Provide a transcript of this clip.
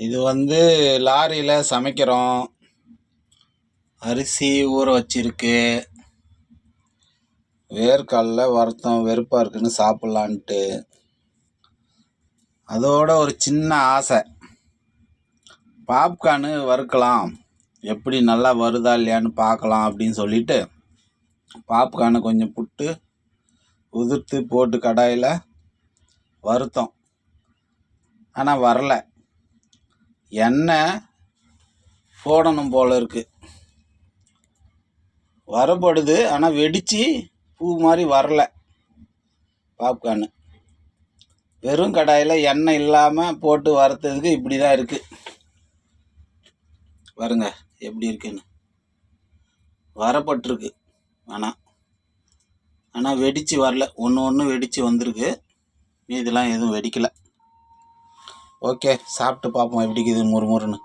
இது லாரியில் சமைக்கிறோம். அரிசி ஊற வச்சிருக்கு. வேர்க்கடலை வறுத்தோம், வெறுப்பாக இருக்குன்னு சாப்பிட்லான்ட்டு. அதோட ஒரு சின்ன ஆசை, பாப்கார்னு வறுக்கலாம், எப்படி நல்லா வருதா இல்லையான்னு பார்க்கலாம் அப்படின்னு சொல்லிட்டு பாப்கார்னை கொஞ்சம் புட்டு உதிர்த்து போட்டு கடாயில் வறுத்தோம். ஆனால் வரல. எண்ணெய் போடணும் போல் இருக்குது. வரப்படுது, ஆனால் வெடித்து பூ மாதிரி வரல பாப்கார்னு. வெறும் கடாயில் எண்ணெய் இல்லாமல் போட்டு வறுத்ததுக்கு இப்படி தான் இருக்குது. பாருங்க எப்படி இருக்குன்னு. வரப்பட்டிருக்கு, ஆனால் வெடித்து வரல. ஒன்று வெடித்து வந்திருக்கு, இதெல்லாம் எதுவும் வெடிக்கலை. ஓகே, சாப்பிட்டு பார்ப்போம் எப்படி இருக்குது முறுமுறுன்னு.